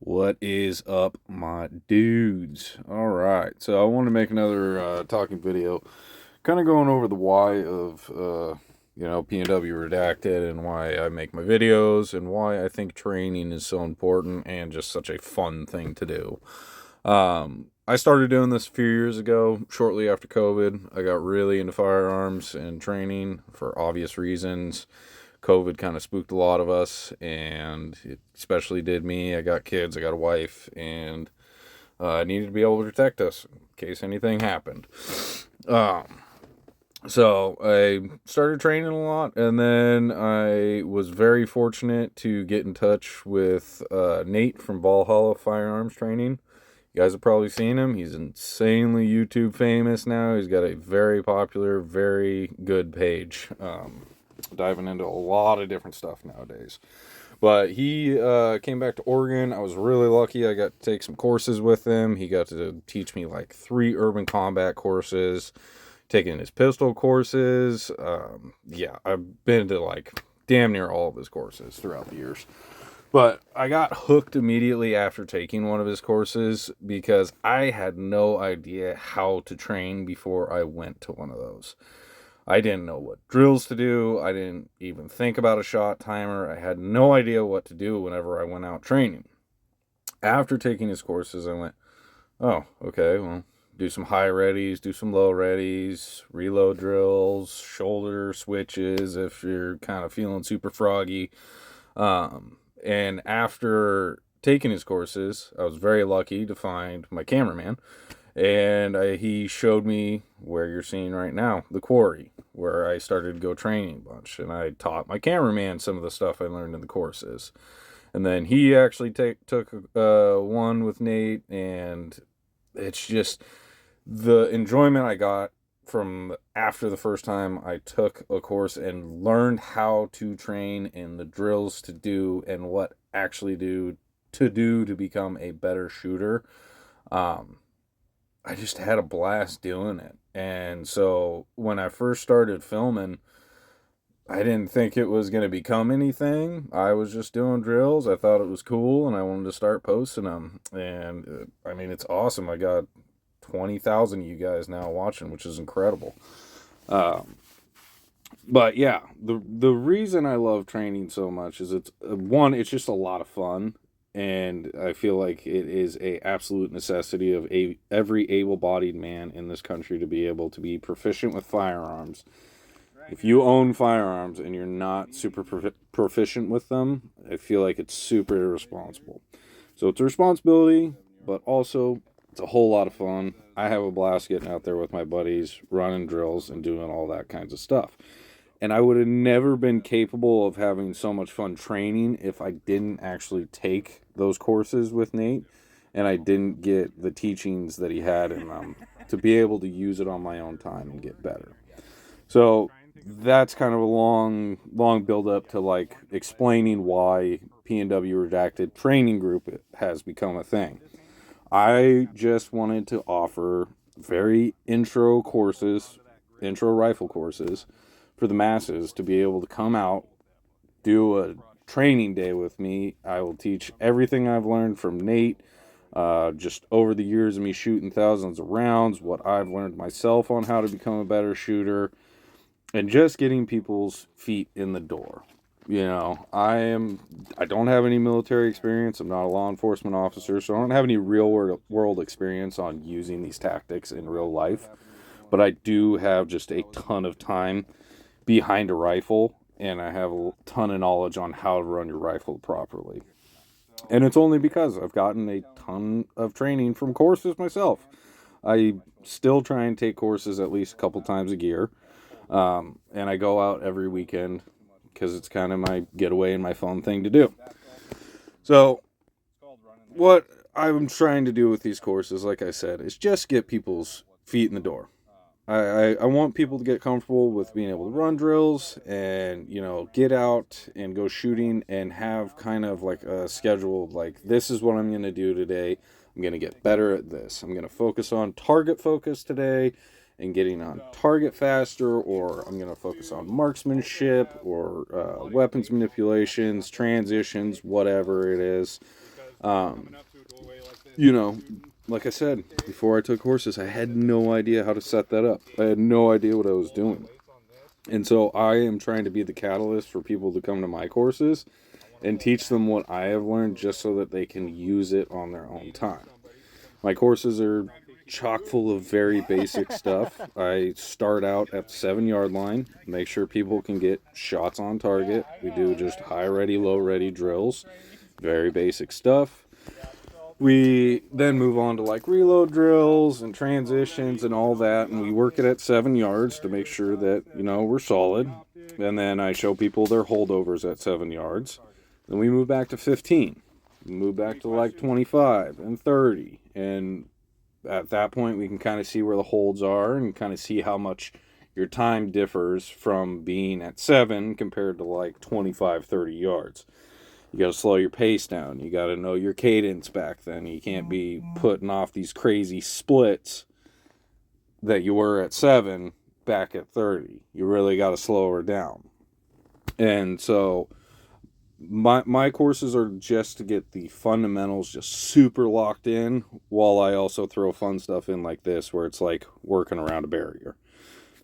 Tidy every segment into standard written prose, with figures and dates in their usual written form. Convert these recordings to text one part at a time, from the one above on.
What is up, my dudes? All right, so I want to make another talking video, kind of going over the why of PNW Redacted and why I make my videos and why I think training is so important and just such a fun thing to do. I started doing this a few years ago, shortly after COVID. I got really into firearms and training for obvious reasons. COVID kind of spooked a lot of us, and it especially did me. I got kids, I got a wife, and I needed to be able to protect us in case anything happened. Um, so I started training a lot, and then I was very fortunate to get in touch with Nate from Valhalla Firearms Training. You guys have probably seen him. He's insanely YouTube famous now. He's got a very popular, very good page. Diving into a lot of different stuff nowadays. But he came back to Oregon. I was really lucky. I got to take some courses with him. He got to teach me like 3 urban combat courses, taking his pistol courses. I've been to like damn near all of his courses throughout the years. But I got hooked immediately after taking one of his courses because I had no idea how to train before I went to one of those. I didn't know what drills to do. I didn't even think about a shot timer. I had no idea what to do whenever I went out training. After taking his courses, I went, oh, okay, well, do some high readies, do some low readies, reload drills, shoulder switches if you're kind of feeling super froggy. And after taking his courses, I was very lucky to find my cameraman. And he showed me where you're seeing right now, the quarry, where I started to go training a bunch. And I taught my cameraman some of the stuff I learned in the courses. And then he actually took one with Nate. And it's just the enjoyment I got from after the first time I took a course and learned how to train and the drills to do and what actually to become a better shooter. I just had a blast doing it. And so when I first started filming, I didn't think it was going to become anything. I was just doing drills. I thought it was cool and I wanted to start posting them. And I mean, it's awesome. I got 20,000 of you guys now watching, which is incredible. Um, but yeah, the reason I love training so much is it's just a lot of fun, and I feel like it is a absolute necessity of every able-bodied man in this country to be able to be proficient with firearms. If you own firearms and you're not super proficient with them, I feel like it's super irresponsible. So it's a responsibility, but also it's a whole lot of fun. I have a blast getting out there with my buddies, running drills and doing all that kinds of stuff. And I would have never been capable of having so much fun training if I didn't actually take those courses with Nate and I didn't get the teachings that he had in them to be able to use it on my own time and get better. So that's kind of a long build up to like explaining why PNW Redacted Training Group has become a thing. I just wanted to offer very intro rifle courses for the masses to be able to come out, do a training day with me. I will teach everything I've learned from Nate, just over the years of me shooting thousands of rounds, what I've learned myself on how to become a better shooter, and just getting people's feet in the door. I don't have any military experience. I'm not a law enforcement officer, so I don't have any real world experience on using these tactics in real life. But I do have just a ton of time behind a rifle, and I have a ton of knowledge on how to run your rifle properly. And it's only because I've gotten a ton of training from courses myself. I still try and take courses at least a couple times a year. And I go out every weekend because it's kind of my getaway and my fun thing to do. So, what I'm trying to do with these courses, like I said, is just get people's feet in the door. I want people to get comfortable with being able to run drills and, get out and go shooting and have kind of like a schedule of like, this is what I'm going to do today. I'm going to get better at this. I'm going to focus on target focus today and getting on target faster, or I'm going to focus on marksmanship or weapons manipulations, transitions, whatever it is. You know, like I said, before I took horses, I had no idea how to set that up. I had no idea what I was doing. And so I am trying to be the catalyst for people to come to my courses and teach them what I have learned just so that they can use it on their own time. My courses are chock full of very basic stuff. I start out at the 7-yard line, make sure people can get shots on target. We do just high ready, low ready drills, very basic stuff. We then move on to like reload drills and transitions and all that, and we work it at 7 yards to make sure that, you know, we're solid. And then I show people their holdovers at 7 yards. Then we move back to 15. We move back to like 25 and 30. And at that point, we can kind of see where the holds are and kind of see how much your time differs from being at 7 compared to like 25, 30 yards. You got to slow your pace down. You got to know your cadence back then. You can't be putting off these crazy splits that you were at 7 back at 30. You really got to slow her down. And so my courses are just to get the fundamentals just super locked in, while I also throw fun stuff in like this, where it's like working around a barrier.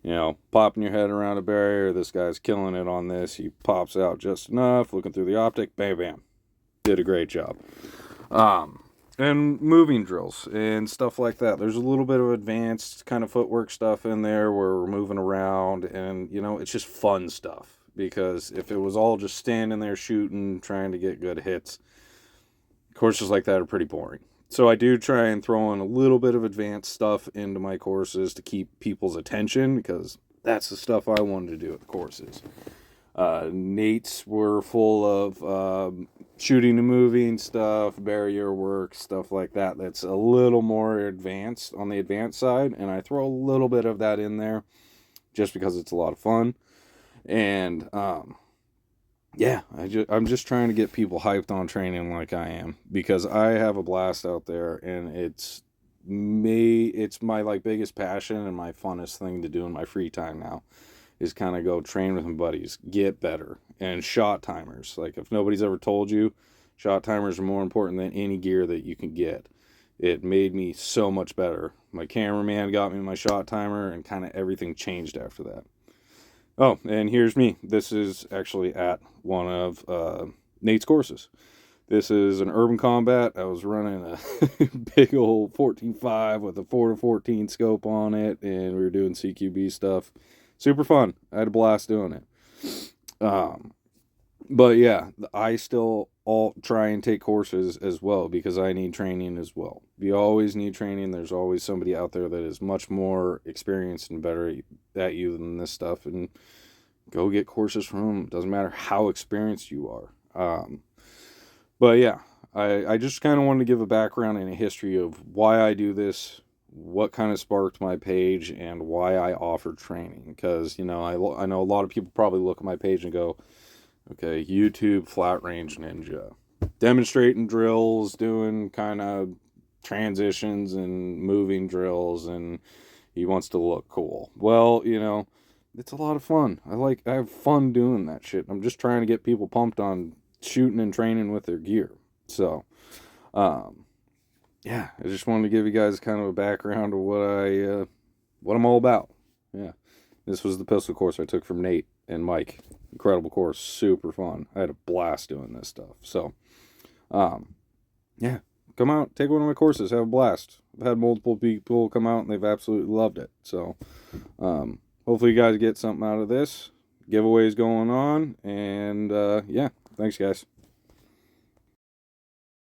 You know, popping your head around a barrier. This guy's killing it on this. He pops out just enough, looking through the optic, bam, bam. Did a great job. And moving drills and stuff like that. There's a little bit of advanced kind of footwork stuff in there where we're moving around, and, you know, it's just fun stuff. Because if it was all just standing there shooting, trying to get good hits, courses like that are pretty boring. So I do try and throw in a little bit of advanced stuff into my courses to keep people's attention, because that's the stuff I wanted to do at the courses. Nate's were full of shooting and moving stuff, barrier work, stuff like that. That's a little more advanced on the advanced side, and I throw a little bit of that in there just because it's a lot of fun. And yeah, I'm just trying to get people hyped on training like I am, because I have a blast out there, and it's my like biggest passion and my funnest thing to do in my free time now is kind of go train with my buddies, get better. And shot timers, like, if nobody's ever told you, shot timers are more important than any gear that you can get. It made me so much better. My cameraman got me my shot timer, and kind of everything changed after that. Oh, and here's me. This is actually at one of Nate's courses. This is an urban combat. I was running a big old 14.5 with a 4-14 scope on it, and we were doing CQB stuff. Super fun. I had a blast doing it. But yeah, I still all try and take courses as well, because I need training as well. You always need training. There's always somebody out there that is much more experienced and better at you than this stuff, and go get courses from them. It doesn't matter how experienced you are. But yeah, I just kind of wanted to give a background and a history of why I do this, what kind of sparked my page, and why I offer training. Because, you know, I know a lot of people probably look at my page and go, okay, YouTube flat range ninja, demonstrating drills, doing kind of transitions and moving drills, and he wants to look cool. Well, you know, it's a lot of fun. I have fun doing that shit. I'm just trying to get people pumped on shooting and training with their gear. So, yeah, I just wanted to give you guys kind of a background of what I'm all about. Yeah, this was the pistol course I took from Nate and Mike. Incredible course, super fun. I had a blast doing this stuff. So, yeah, come out, take one of my courses, have a blast. I've had multiple people come out and they've absolutely loved it. So, hopefully you guys get something out of this. Giveaways going on, and yeah, thanks guys.